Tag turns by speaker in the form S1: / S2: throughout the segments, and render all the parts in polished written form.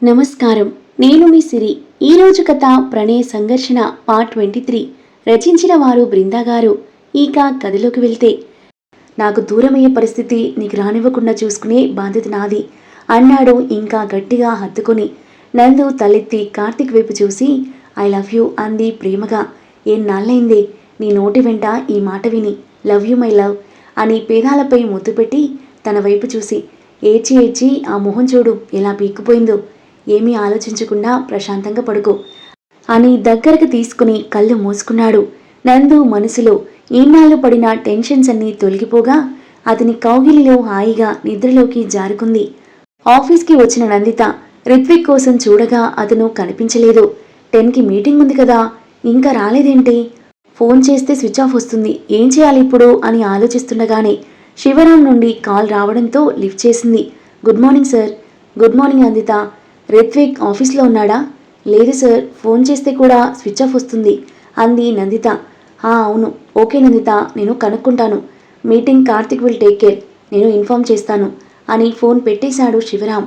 S1: నమస్కారం. నేను మీ సిరి. ఈరోజు కథ ప్రణయ సంఘర్షణ పార్ట్ 23. రచించిన వారు బృందా గారు. ఇక కథలోకి వెళ్తే, నాకు దూరమయ్యే పరిస్థితి నీకు రానివ్వకుండా చూసుకునే బాధ్యత నాది అన్నాడు ఇంకా గట్టిగా హత్తుకొని. నందు తలెత్తి కార్తీక్ వైపు చూసి ఐ లవ్ యూ అంది ప్రేమగా. ఎన్నాళ్ళైందే నీ నోటి వెంట ఈ మాట విని. లవ్ యూ మై లవ్ అని పేదాలపై ముద్దు పెట్టి తన వైపు చూసి, ఏడ్చి ఏడ్చి ఆ మొహం చూడు ఎలా పీక్కుపోయిందో, ఏమీ ఆలోచించకుండా ప్రశాంతంగా పడుకో అని దగ్గరకు తీసుకుని కళ్ళు మూసుకున్నాడు. నందు మనసులో ఈనాళ్ళు పడిన టెన్షన్స్ అన్నీ తొలగిపోగా అతని కౌగిలిలో హాయిగా నిద్రలోకి జారుకుంది. ఆఫీస్కి వచ్చిన నందిత రిత్విక్ కోసం చూడగా అతను కనిపించలేదు. 10కి మీటింగ్ ఉంది కదా, ఇంకా రాలేదేంటి? ఫోన్ చేస్తే స్విచ్ ఆఫ్ వస్తుంది, ఏం చేయాలి ఇప్పుడు అని ఆలోచిస్తుండగానే శివరాం నుండి కాల్ రావడంతో లిఫ్ట్ చేసింది. Good morning sir. Good morning Nanditha. Ritvik ఆఫీస్లో ఉన్నాడా? లేదు సార్, ఫోన్ చేస్తే కూడా స్విచ్ ఆఫ్ వస్తుంది అంది నందిత. అవును, ఓకే నందిత, నేను కనుక్కుంటాను. Meeting Karthik will take care, నేను ఇన్ఫార్మ్ చేస్తాను అని ఫోన్ పెట్టేశాడు శివరాం.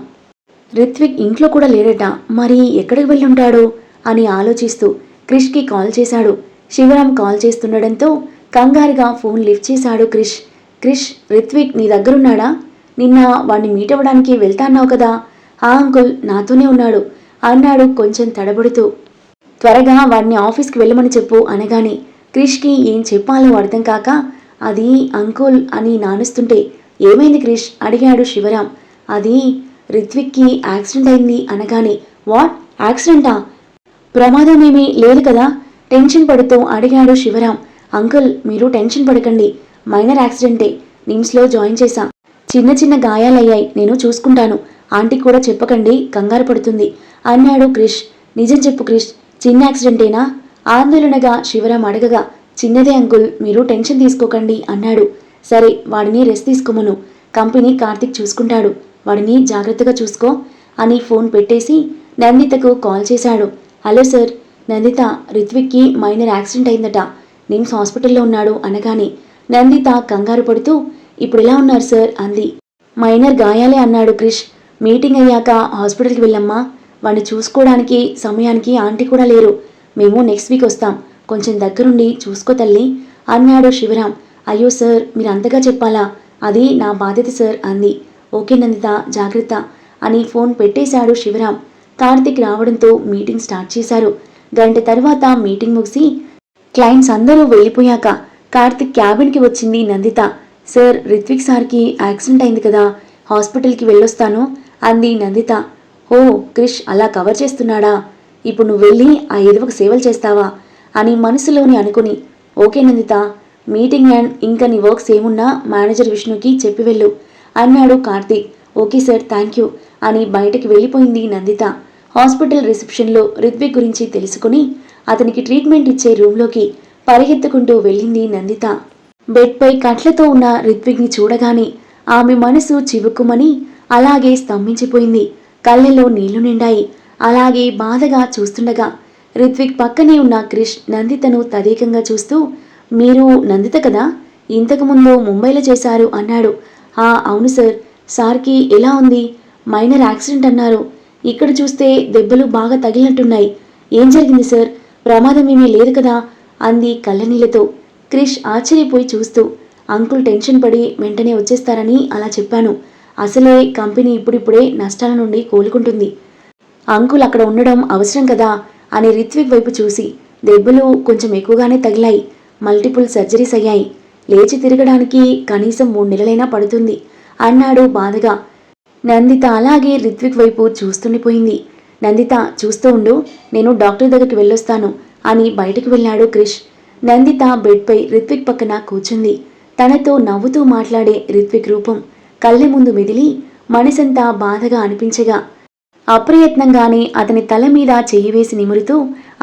S1: రిత్విక్ ఇంట్లో కూడా లేడట, మరి ఎక్కడికి వెళ్ళుంటాడు అని ఆలోచిస్తూ క్రిష్కి కాల్ చేశాడు. శివరాం కాల్ చేస్తుండడంతో కంగారుగా ఫోన్ లిఫ్ట్ చేశాడు క్రిష్. క్రిష్, రిత్విక్ నీ దగ్గరున్నాడా? నిన్న వాణ్ణి మీట్ అవ్వడానికి వెళ్తా అన్నావు కదా? అంకుల్, నాతోనే ఉన్నాడు అన్నాడు కొంచెం తడబడుతూ. త్వరగా వాడిని ఆఫీస్కి వెళ్ళమని చెప్పు అనగానే క్రిష్కి ఏం చెప్పాలో అర్థం కాక అది అంకుల్ అని నానుస్తుంటే, ఏమైంది క్రిష్ అడిగాడు శివరాం. అది రిత్విక్కి యాక్సిడెంట్ అయింది అనగానే, వాట్, యాక్సిడెంటా? ప్రమాదం ఏమీ లేదు కదా? టెన్షన్ పడుతూ అడిగాడు శివరాం. అంకుల్, మీరు టెన్షన్ పడకండి, మైనర్ యాక్సిడెంటే, నిమ్స్లో జాయిన్ చేశా. చిన్న చిన్న గాయాలయ్యాయి, నేను చూసుకుంటాను. ఆంటీ కూడా చెప్పకండి, కంగారు పడుతుంది అన్నాడు క్రిష్. నిజం చెప్పు క్రిష్, చిన్న యాక్సిడెంటేనా? ఆందోళనగా శివరాం అడగగా, చిన్నదే అంకుల్, మీరు టెన్షన్ తీసుకోకండి అన్నాడు. సరే, వాడిని రెస్ట్ తీసుకోమను, కంపెనీ కార్తిక్ చూసుకుంటాడు, వాడిని జాగ్రత్తగా చూసుకో అని ఫోన్ పెట్టేసి నందితకు కాల్ చేశాడు. హలో సార్, నందిత, రిత్విక్కి మైనర్ యాక్సిడెంట్ అయిందట, నిమ్స్ హాస్పిటల్లో ఉన్నాడు అనగానే నందిత కంగారు పడుతూ, ఇప్పుడు ఎలా ఉన్నారు సార్ అంది. మైనర్ గాయాలే అన్నాడు క్రిష్. మీటింగ్ అయ్యాక హాస్పిటల్కి వెళ్ళమ్మా, వాడిని చూసుకోవడానికి సమయానికి ఆంటీ కూడా లేరు, మేము నెక్స్ట్ వీక్ వస్తాం, కొంచెం దగ్గరుండి చూసుకో తల్లి అన్నాడు శివరాం. అయ్యో సార్, మీరు అంతగా చెప్పాలా, అది నా బాధ్యత సార్ అంది. ఓకే నందిత, జాగ్రత్త అని ఫోన్ పెట్టేశాడు శివరాం. కార్తిక్ రావడంతో మీటింగ్ స్టార్ట్ చేశారు. గంట తర్వాత మీటింగ్ ముగిసి క్లయింట్స్ అందరూ వెళ్ళిపోయాక కార్తిక్ క్యాబిన్కి వచ్చింది నందిత. సార్, రిత్విక్ సార్కి యాక్సిడెంట్ అయింది కదా, హాస్పిటల్కి వెళ్ళొస్తాను అంది నందిత. ఓ, క్రిష్ అలా కవర్ చేస్తున్నాడా? ఇప్పుడు నువ్వు వెళ్ళి ఆ ఎదవకు సేవలు చేస్తావా అని మనసులోని అనుకుని, ఓకే నందిత, మీటింగ్ అండ్ ఇంకా నీ వర్క్స్ ఏమున్నా మేనేజర్ విష్ణుకి చెప్పి వెళ్ళు అన్నాడు Karthik. Okay sir, thank you అని బయటకు వెళ్ళిపోయింది నందిత. హాస్పిటల్ రిసెప్షన్లో రిత్విక్ గురించి తెలుసుకుని అతనికి ట్రీట్మెంట్ ఇచ్చే రూమ్లోకి పరిగెత్తుకుంటూ వెళ్ళింది నందిత. బెడ్పై కట్లతో ఉన్న రిత్విక్ని చూడగానే ఆమె మనసు చివుక్కుమని అలాగే స్తంభించిపోయింది. కళ్ళలో నీళ్లు నిండాయి. అలాగే బాధగా చూస్తుండగా రిత్విక్ పక్కనే ఉన్న క్రిష్ నందితను తదేకంగా చూస్తూ, మీరు నందిత కదా, ఇంతకుముందు ముంబైలో చేశారు అన్నాడు. అవును సార్, సార్కి ఎలా ఉంది? మైనర్ యాక్సిడెంట్ అన్నారు, ఇక్కడ చూస్తే దెబ్బలు బాగా తగిలినట్టున్నాయి. ఏం జరిగింది సార్, ప్రమాదం ఏమీ లేదు కదా అంది కళ్ళనీళ్లతో. క్రిష్ ఆశ్చర్యపోయి చూస్తూ, అంకుల్ టెన్షన్ పడి వెంటనే వచ్చేస్తారని అలా చెప్పాను, అసలే కంపెనీ ఇప్పుడిప్పుడే నష్టాల నుండి కోలుకుంటుంది, అంకుల్ అక్కడ ఉండడం అవసరం కదా అని రిత్విక్ వైపు చూసి, దెబ్బలు కొంచెం ఎక్కువగానే తగిలాయి, మల్టిపుల్ సర్జరీస్ అయ్యాయి, లేచి తిరగడానికి కనీసం 3 నెలలైనా పడుతుంది అన్నాడు బాధగా. నందిత అలాగే రిత్విక్ వైపు చూస్తుండిపోయింది. నందిత, చూస్తూ ఉండు, నేను డాక్టర్ దగ్గరికి వెళ్ళొస్తాను అని బయటకు వెళ్ళాడు క్రిష్. నందిత బెడ్పై రిత్విక్ పక్కన కూర్చుంది. తనతో నవ్వుతూ మాట్లాడే రిత్విక్ రూపం కళ్ళ ముందు మెదిలి మనసంతా బాధగా అనిపించగా అప్రయత్నంగానే అతని తల మీద చెయ్యి వేసి నిమురుతూ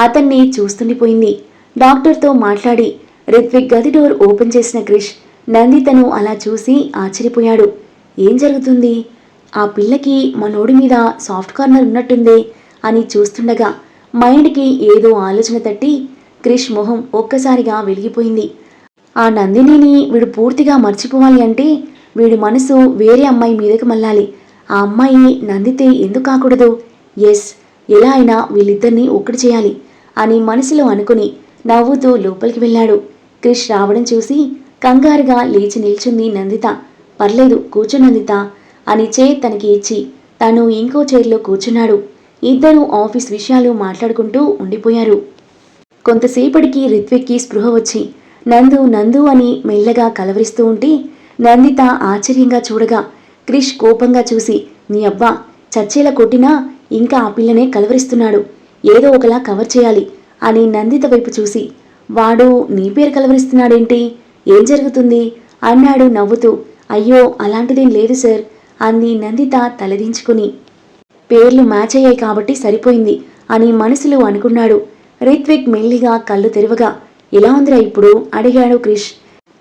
S1: అతన్ని చూస్తుండిపోయింది. డాక్టర్తో మాట్లాడి రిత్విక్ గది డోర్ ఓపెన్ చేసిన క్రిష్ నందితను అలా చూసి ఆశ్చర్యపోయాడు. ఏం జరుగుతుంది? ఆ పిల్లకి మనోడి మీద సాఫ్ట్ కార్నర్ ఉన్నట్టుందే అని చూస్తుండగా మైండ్కి ఏదో ఆలోచన తట్టి క్రిష్ మొహం ఒక్కసారిగా వెలిగిపోయింది. ఆ నందినిని వీడు పూర్తిగా మర్చిపోవాలి అంటే వీడి మనసు వేరే అమ్మాయి మీదకి మళ్ళాలి. ఆ అమ్మాయి నందితే ఎందుకు కాకూడదు? ఎస్, ఎలా అయినా వీళ్ళిద్దరినీ ఒక్కటి చేయాలి అని మనసులో అనుకుని నవ్వుతూ లోపలికి వెళ్ళాడు. క్రిష్ రావడం చూసి కంగారుగా లేచి నిల్చుంది నందిత. పర్లేదు కూర్చో నందిత అని చైర్ తనకి ఇచ్చి తను ఇంకో చైర్లో కూర్చున్నాడు. ఇద్దరూ ఆఫీస్ విషయాలు మాట్లాడుకుంటూ ఉండిపోయారు. కొంతసేపటికి రిత్విక్కి స్పృహ వచ్చి నందు నందు అని మెల్లగా కలవరిస్తూ ఉంటే నందిత ఆశ్చర్యంగా చూడగా క్రిష్ కోపంగా చూసి, నీ అబ్బా, చచ్చేలా కొట్టినా ఇంకా ఆ పిల్లనే కలవరిస్తున్నాడు, ఏదో ఒకలా కవర్ చేయాలి అని నందిత వైపు చూసి, వాడు నీ పేరు కలవరిస్తున్నాడేంటి, ఏం జరుగుతుంది అన్నాడు నవ్వుతూ. అయ్యో అలాంటిదేం లేదు సార్ అంది నందిత తలదించుకుని. పేర్లు మ్యాచ్ అయ్యాయి కాబట్టి సరిపోయింది అని మనసులో అనుకున్నాడు. రిత్విక్ మెల్లిగా కళ్ళు తెరవగా ఎలా ఉందిరా ఇప్పుడు అడిగాడు క్రిష్.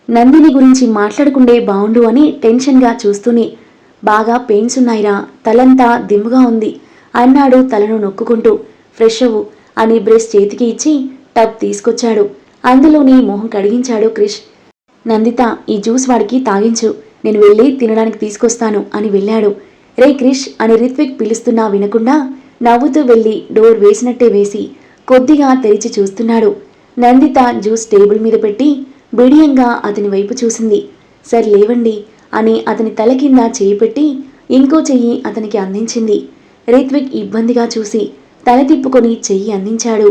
S1: నందిని గురించి మాట్లాడుకుండే బావుండు అని టెన్షన్గా చూస్తూనే, బాగా పెయిన్స్ ఉన్నాయిరా, తలంతా దిమ్ముగా ఉంది అన్నాడు తలను నొక్కుంటూ. ఫ్రెష్ అవ్వు అని బ్రష్ చేతికి ఇచ్చి టబ్ తీసుకొచ్చాడు. అందులోని మొహం కడిగించాడు క్రిష్. నందిత, ఈ జ్యూస్ వాడికి తాగించు, నేను వెళ్ళి తినడానికి తీసుకొస్తాను అని వెళ్ళాడు. రే క్రిష్ అని రిత్విక్ పిలుస్తున్నా వినకుండా నవ్వుతూ వెళ్ళి డోర్ వేసినట్టే వేసి కొద్దిగా తెరిచి చూస్తున్నాడు. నందిత జ్యూస్ టేబుల్ మీద పెట్టి బిడియంగా అతని వైపు చూసింది. సర్ లేవండి అని అతని తల కింద చేయి పెట్టి ఇంకో చెయ్యి అతనికి అందించింది. రిత్విక్ ఇబ్బందిగా చూసి తల తిప్పుకొని చెయ్యి అందించాడు.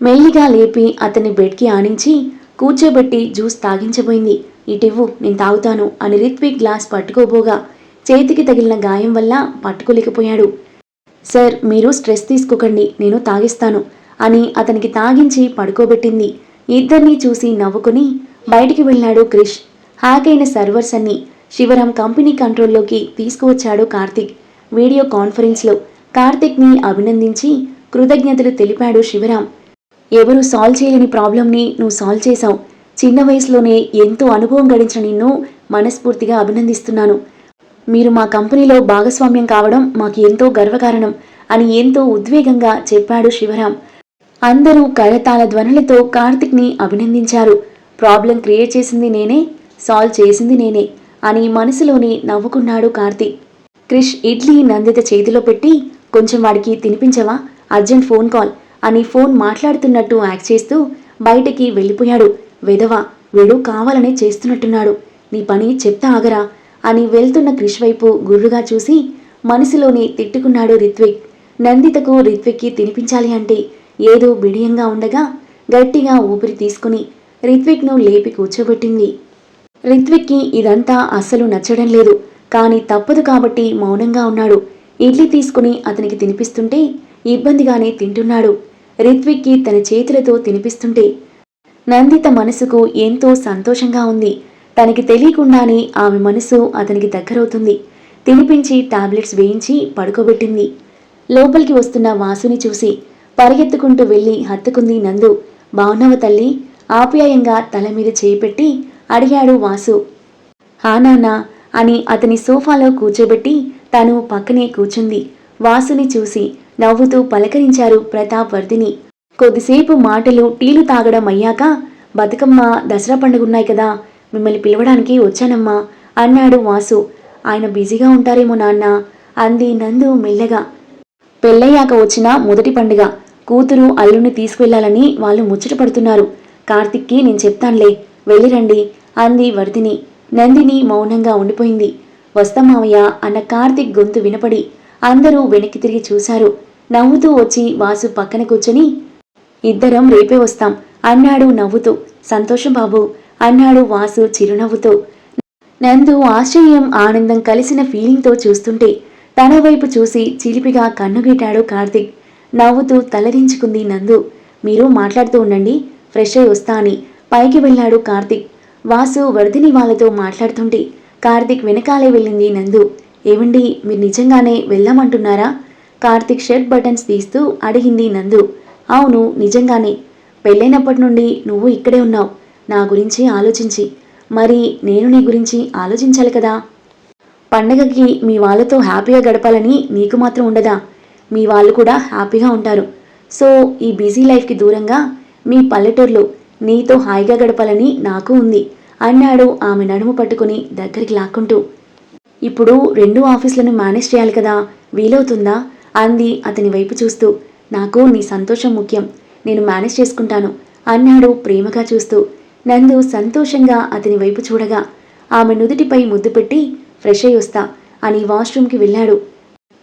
S1: మెల్లిగా లేపి అతన్ని బెడ్కి ఆనించి కూర్చోబెట్టి జ్యూస్ తాగించబోయింది. ఇటివ్వు, నేను తాగుతాను అని రిత్విక్ గ్లాస్ పట్టుకోబోగా చేతికి తగిలిన గాయం వల్ల పట్టుకోలేకపోయాడు. సార్ మీరు స్ట్రెస్ తీసుకోకండి, నేను తాగిస్తాను అని అతనికి తాగించి పడుకోబెట్టింది. ఇద్దరినీ చూసి నవ్వుకుని బయటికి వెళ్ళాడు క్రిష్. హ్యాక్ అయిన సర్వర్స్ అన్ని శివరాం కంపెనీ కంట్రోల్లోకి తీసుకువచ్చాడు కార్తిక్. వీడియో కాన్ఫరెన్స్లో కార్తిక్ని అభినందించి కృతజ్ఞతలు తెలిపాడు శివరాం. ఎవరు సాల్వ్ చేయలేని ప్రాబ్లంని నువ్వు సాల్వ్ చేశావు, చిన్న వయసులోనే ఎంతో అనుభవం గడించిన నిన్ను మనస్ఫూర్తిగా అభినందిస్తున్నాను. మీరు మా కంపెనీలో భాగస్వామ్యం కావడం మాకు ఎంతో గర్వకారణం అని ఎంతో ఉద్వేగంగా చెప్పాడు శివరాం. అందరూ కరతాళ ధ్వనులతో కార్తిక్ని అభినందించారు. ప్రాబ్లం క్రియేట్ చేసింది నేనే, సాల్వ్ చేసింది నేనే అని మనసులోనే నవ్వుకున్నాడు కార్తిక్. క్రిష్ ఇడ్లీ నందిత చేతిలో పెట్టి, కొంచెం వాడికి తినిపించవా, అర్జెంట్ ఫోన్ కాల్ అని ఫోన్ మాట్లాడుతున్నట్టు యాక్ట్ చేస్తూ బయటికి వెళ్ళిపోయాడు. వెధవా, వీడు కావాలనే చేస్తున్నట్టున్నాడు, నీ పని చెప్తా ఆగరా అని వెళ్తున్న క్రిష్ వైపు గుర్రుగా చూసి మనసులోనే తిట్టుకున్నాడు రిత్విక్. నందితకు రిత్విక్కి తినిపించాలి అంటే ఏదో బిడియంగా ఉండగా గట్టిగా ఊపిరి తీసుకుని రిత్విక్ను లేపి కూర్చోబెట్టింది. రిత్విక్కి ఇదంతా అస్సలు నచ్చడం లేదు, కానీ తప్పదు కాబట్టి మౌనంగా ఉన్నాడు. ఇడ్లీ తీసుకుని అతనికి తినిపిస్తుంటే ఇబ్బందిగానే తింటున్నాడు. రిత్విక్కి తన చేతులతో తినిపిస్తుంటే నందిత మనసుకు ఎంతో సంతోషంగా ఉంది. తనకి తెలియకుండానే ఆమె మనసు అతనికి దగ్గరవుతుంది. తినిపించి టాబ్లెట్స్ వేయించి పడుకోబెట్టింది. లోపలికి వస్తున్న వాసుని చూసి పరిగెత్తుకుంటూ వెళ్ళి హత్తుకుంది నందు. బావున్నావా తల్లి ఆప్యాయంగా తల మీద చేయి పెట్టి అడిగాడు వాసు. హా నాన్నా అని అతని సోఫాలో కూర్చోబెట్టి తను పక్కనే కూర్చుంది. వాసుని చూసి నవ్వుతూ పలకరించారు ప్రతాప్ వర్ధిని. కొద్దిసేపు మాటలు టీలు తాగడం అయ్యాక, బతుకమ్మ దసరా పండుగున్నాయి కదా, మిమ్మల్ని పిలవడానికి వచ్చానమ్మా అన్నాడు వాసు. ఆయన బిజీగా ఉంటారేమో నాన్న అంది నందు మెల్లగా. పెళ్ళయ్యాక వచ్చిన మొదటి పండుగ, కూతురు అల్లుని తీసుకువెళ్లాలని వాళ్ళు ముచ్చట పడుతున్నారు. కార్తిక్కి నేను చెప్తానులే, వెళ్ళిరండి అంది వర్ధిని. నందిని మౌనంగా ఉండిపోయింది. వస్తాం మావయ్య అన్న కార్తిక్ గొంతు వినపడి అందరూ వెనక్కి తిరిగి చూశారు. నవ్వుతూ వచ్చి వాసు పక్కన కూర్చొని, ఇద్దరం రేపే వస్తాం అన్నాడు నవ్వుతూ. సంతోషం బాబు అన్నాడు వాసు చిరునవ్వుతో. నందు ఆశ్చర్యం ఆనందం కలిసిన ఫీలింగ్తో చూస్తుంటే తన వైపు చూసి చిలిపిగా కన్నుగీటాడు కార్తిక్. నవ్వుతూ తలదించుకుంది నందు. మీరు మాట్లాడుతూ ఉండండి, ఫ్రెష్ అయి వస్తా అని పైకి వెళ్ళాడు కార్తిక్. వాసు వర్ధిని వాళ్ళతో మాట్లాడుతుంటే కార్తిక్ వెనకాలే వెళ్ళింది నందు. ఏమండి, మీరు నిజంగానే వెళ్దామంటున్నారా? కార్తిక్ షర్ట్ బటన్స్ తీస్తూ అడిగింది నందు. అవును, నిజంగానే. పెళ్ళైనప్పటి నుండి నువ్వు ఇక్కడే ఉన్నావు నా గురించి ఆలోచించి, మరి నేను నీ గురించి ఆలోచించాలి కదా. పండగకి మీ వాళ్ళతో హ్యాపీగా గడపాలని నీకు మాత్రం ఉండదా? మీ వాళ్ళు కూడా హ్యాపీగా ఉంటారు. సో ఈ బిజీ లైఫ్కి దూరంగా మీ పల్లెటూరులో నీతో హాయిగా గడపాలని నాకు ఉంది అన్నాడు ఆమె నడుము పట్టుకుని దగ్గరికి లాక్కుంటూ. ఇప్పుడు 2 ఆఫీసులను మేనేజ్ చేయాలి కదా, వీలవుతుందా అంది అతని వైపు చూస్తూ. నాకు నీ సంతోషం ముఖ్యం, నేను మేనేజ్ చేసుకుంటాను అన్నాడు ప్రేమగా చూస్తూ. నందు సంతోషంగా అతని వైపు చూడగా ఆమె నుదుటిపై ముద్దు పెట్టి ఫ్రెష్ అయి వస్తా అని వాష్రూమ్కి వెళ్ళాడు.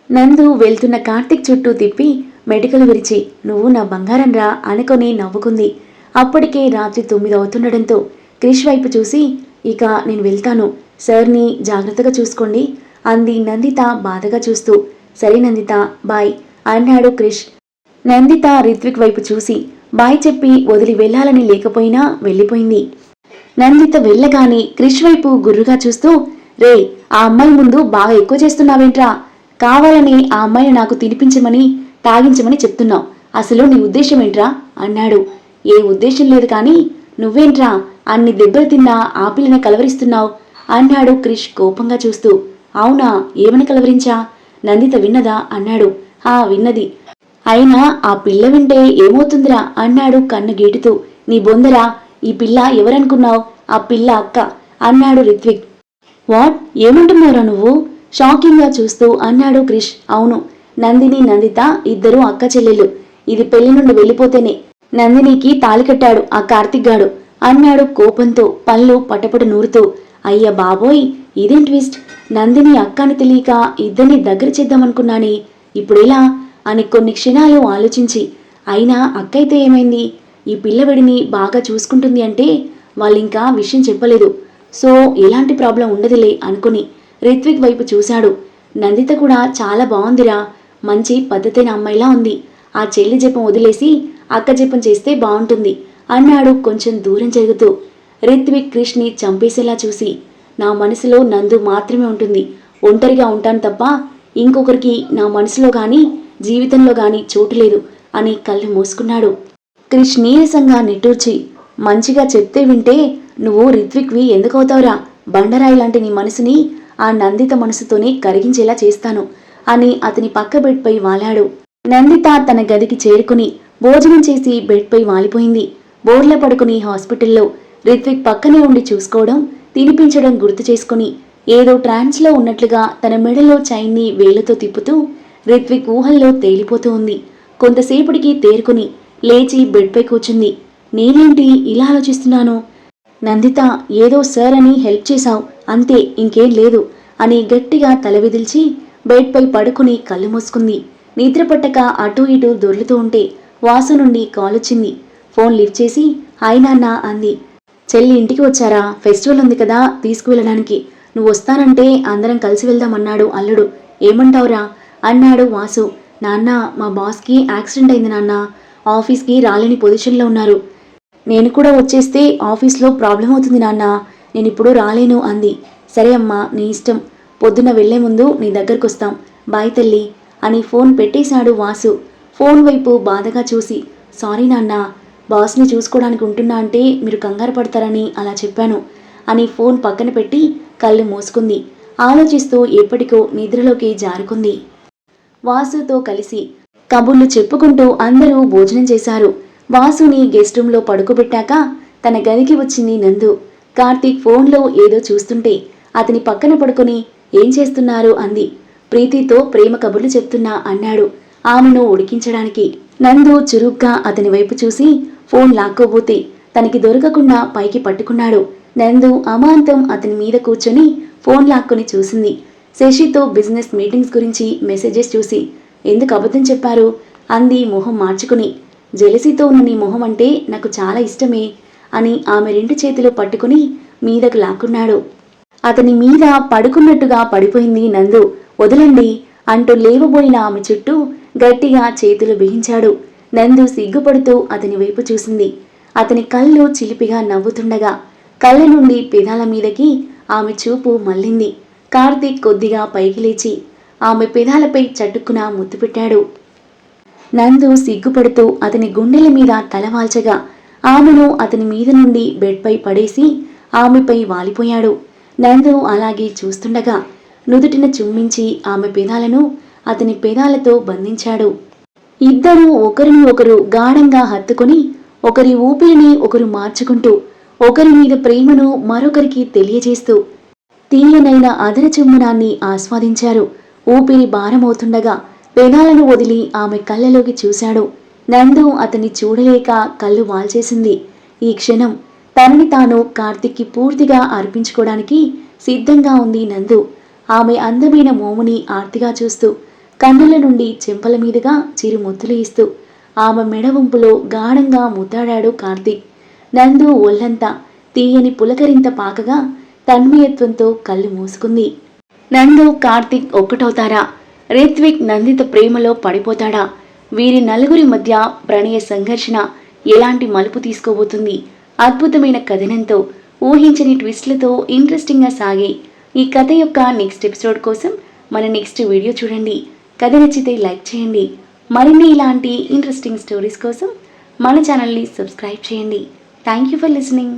S1: నందు వెళ్తున్న కార్తిక్ చుట్టూ తిప్పి మెడికల్ విరిచి నువ్వు నా బంగారం రా అనుకొని నవ్వుకుంది. అప్పటికే రాత్రి 9 అవుతుండడంతో క్రిష్ వైపు చూసి ఇక నేను వెళ్తాను, సార్ని జాగ్రత్తగా చూసుకోండి అంది నందిత బాధగా చూస్తూ. సరే నందిత, బాయ్ అన్నాడు క్రిష్. నందిత రిత్విక్ వైపు చూసి బాయ్ చెప్పి వదిలి వెళ్ళాలని లేకపోయినా వెళ్ళిపోయింది. నందిత వెళ్ళగానే క్రిష్ వైపు గుర్రుగా చూస్తూ రే, ఆ అమ్మాయి ముందు బాగా ఎక్కువ చేస్తున్నావేంట్రా, కావాలని ఆ అమ్మాయిని నాకు తినిపించమని తాగించమని చెప్తున్నావు, అసలు నీ ఉద్దేశం ఏంట్రా అన్నాడు. ఏ ఉద్దేశం లేదు కానీ నువ్వేంట్రా అన్ని దెబ్బలు తిన్నా ఆ పిల్లని కలవరిస్తున్నావు అన్నాడు క్రిష్ కోపంగా చూస్తూ. అవునా, ఏమని కలవరించా, నందిత విన్నదా అన్నాడు. విన్నది, అయినా ఆ పిల్ల వింటే ఏమవుతుందిరా అన్నాడు కన్ను గీటుతూ. నీ బొందరా, ఈ పిల్ల ఎవరనుకున్నావు, ఆ పిల్ల అక్క అన్నాడు రిత్విక్. వాట్, ఏమంటున్నారా నువ్వు షాకింగ్గా చూస్తూ అన్నాడు క్రిష్. అవును, నందిని నందిత ఇద్దరు అక్క చెల్లెళ్ళు, ఇది పెళ్లి నుండి వెళ్ళిపోతేనే నందినికి తాళి కట్టాడు ఆ కార్తిక్ గాడు అన్నాడు కోపంతో పళ్ళు పటపట నూరుతూ. అయ్య బాబోయ్, ఇదేం ట్విస్ట్, నందిని అక్కని తెలియక ఇద్దరిని దగ్గర చేద్దామనుకున్నానే, ఇప్పుడెలా అని కొన్ని క్షణాలు ఆలోచించి అయినా అక్కయితే ఏమైంది, ఈ పిల్లవిడిని బాగా చూసుకుంటుంది అంటే వాళ్ళింకా విషయం చెప్పలేదు, సో ఎలాంటి ప్రాబ్లం ఉండదులే అనుకుని రిత్విక్ వైపు చూశాడు. నందిత కూడా చాలా బాగుందిరా, మంచి పద్ధతైన అమ్మాయిలా ఉంది, ఆ చెల్లి జపం వదిలేసి అక్క జపం చేస్తే బాగుంటుంది అన్నాడు కొంచెం దూరం జరుగుతూ. రిత్విక్ క్రిష్ని చంపేసేలా చూసి నా మనసులో నందు మాత్రమే ఉంటుంది, ఒంటరిగా ఉంటాను తప్ప ఇంకొకరికి నా మనసులో గాని జీవితంలో గాని చోటు లేదు అని కళ్ళు మూసుకున్నాడు. క్రిష్ నీరసంగా నిట్టూర్చి మంచిగా చెప్తే వింటే నువ్వు రిత్విక్వి ఎందుకవుతావురా, బండరాయి లాంటి నీ మనసుని ఆ నందిత మనసుతోనే కరిగించేలా చేస్తాను అని అతని పక్క బెడ్పై వాలాడు. నందిత తన గదికి చేరుకుని భోజనం చేసి బెడ్పై వాలిపోయింది. బోర్ల పడుకుని హాస్పిటల్లో రిత్విక్ పక్కనే ఉండి చూసుకోవడం తినిపించడం గుర్తు చేసుకుని ఏదో ట్రాన్స్లో ఉన్నట్లుగా తన మెడలో చైన్ని వేళ్లతో తిప్పుతూ రిత్విక్ ఊహల్లో తేలిపోతూ ఉంది. కొంతసేపటికి తేరుకుని లేచి బెడ్పై కూర్చుంది. నేనేంటి ఇలా ఆలోచిస్తున్నాను, నందిత ఏదో సార్ అని హెల్ప్ చేశావు అంతే, ఇంకేం లేదు అని గట్టిగా తల విదిల్చి బెడ్పై పడుకుని కళ్ళు మూసుకుంది. నిద్ర పట్టక అటూ ఇటూ దొర్లుతూ ఉంటే వాసు నుండి కాలొచ్చింది. ఫోన్ లిఫ్ట్ చేసి హాయ్ నాన్న అంది. చెల్లి ఇంటికి వచ్చారా, ఫెస్టివల్ ఉంది కదా తీసుకువెళ్ళడానికి, నువ్వు వస్తానంటే అందరం కలిసి వెళ్దామన్నాడు అల్లుడు, ఏమంటావురా అన్నాడు వాసు. నాన్న, మా బాస్కి యాక్సిడెంట్ అయింది నాన్న, ఆఫీస్కి రాలేని పొజిషన్లో ఉన్నారు, నేను కూడా వచ్చేస్తే ఆఫీస్లో ప్రాబ్లం అవుతుంది నాన్న, నేనిప్పుడు రాలేను అంది. సరే అమ్మా, నీ ఇష్టం, పొద్దున్న వెళ్లే ముందు నీ దగ్గరకు వస్తాం, బాయ్ తల్లి అని ఫోన్ పెట్టేశాడు వాసు. ఫోన్ వైపు బాధగా చూసి సారీ నాన్న, బాస్ని చూసుకోవడానికి ఉంటున్నా అంటే మీరు కంగారు పడతారని అలా చెప్పాను అని ఫోన్ పక్కన పెట్టి కళ్ళు మూసుకుంది. ఆలోచిస్తూ ఎప్పటికో నిద్రలోకి జారుకుంది. వాసుతో కలిసి కబుర్లు చెప్పుకుంటూ అందరూ భోజనం చేశారు. వాసుని గెస్ట్ రూమ్లో పడుకోబెట్టాక తన గదికి వచ్చింది నందు. కార్తీక్ ఫోన్లో ఏదో చూస్తుంటే అతని పక్కన పడుకొని ఏం చేస్తున్నారు అంది. ప్రీతితో ప్రేమ కబుర్లు చెప్తున్నా అన్నాడు ఆమెను ఉడికించడానికి. నందు చురుగ్గా అతని వైపు చూసి ఫోన్ లాక్కోబోతే తనకి దొరకకుండా పైకి పట్టుకున్నాడు. నందు అమాంతం అతని మీద కూర్చొని ఫోన్ లాక్కొని చూసింది. శశితో బిజినెస్ మీటింగ్స్ గురించి మెసేజెస్ చూసి ఎందుకు అబద్ధం చెప్పారు అంది మొహం మార్చుకుని. జెలసీతో ఉన్న నీ మొహం అంటే నాకు చాలా ఇష్టమే అని ఆమె 2 చేతులు పట్టుకుని మీదకు లాక్కున్నాడు. అతని మీద పడుకున్నట్టుగా పడిపోయింది నందు. వదలండి అంటూ లేవబోయిన ఆమె చుట్టూ గట్టిగా చేతులు బిగించాడు. నందు సిగ్గుపడుతూ అతని వైపు చూసింది. అతని కళ్ళు చిలిపిగా నవ్వుతుండగా కళ్ళ నుండి పెదాల మీదకి ఆమె చూపు మళ్ళింది. కార్తీక్ కొద్దిగా పైకి లేచి ఆమె పెదాలపై చటుక్కున ముద్దు పెట్టాడు. నందు సిగ్గుపడుతూ అతని గుండెల మీద తలవాల్చగా ఆమెను అతని మీద నుండి బెడ్పై పడేసి ఆమెపై వాలిపోయాడు. నందు అలాగే చూస్తుండగా నుదుటిన చుమ్మించి ఆమె పెదాలను అతని పెదాలతో బంధించాడు. ఇద్దరూ ఒకరిని ఒకరు గాఢంగా హత్తుకొని ఒకరి ఊపిరిని ఒకరు మార్చుకుంటూ ఒకరి మీద ప్రేమను మరొకరికి తెలియజేస్తూ తీయనైన అదర చుమ్మనాన్ని ఆస్వాదించారు. ఊపిరి భారమవుతుండగా పెదాలను వదిలి ఆమె కళ్ళలోకి చూశాడు. నందు అతన్ని చూడలేక కళ్ళు వాల్చేసింది. ఈ క్షణం తనని తాను కార్తిక్కి పూర్తిగా అర్పించుకోవడానికి సిద్ధంగా ఉంది నందు. ఆమె అందమైన మోముని ఆర్తిగా చూస్తూ కన్నుల నుండి చెంపల మీదుగా చిరు ముద్దులు ఇస్తూ ఆమె మెడవంపులో గాఢంగా ముద్దాడాడు కార్తిక్. నందు ఒళ్ళంతా తీయని పులకరింత పాకగా తన్మయత్వంతో కళ్ళు మూసుకుంది. నందు కార్తిక్ ఒక్కటవుతారా? రిత్విక్ నందిత ప్రేమలో పడిపోతాడా? వీరి నలుగురి మధ్య ప్రణయ సంఘర్షణ ఎలాంటి మలుపు తీసుకోబోతుంది? అద్భుతమైన కథనంతో ఊహించని ట్విస్ట్లతో ఇంట్రెస్టింగ్గా సాగే ఈ కథ యొక్క నెక్స్ట్ ఎపిసోడ్ కోసం మన నెక్స్ట్ వీడియో చూడండి. కథ నచ్చితే లైక్ చేయండి. మరిన్ని ఇలాంటి ఇంట్రెస్టింగ్ స్టోరీస్ కోసం మన ఛానల్ని సబ్స్క్రైబ్ చేయండి. Thank you for listening.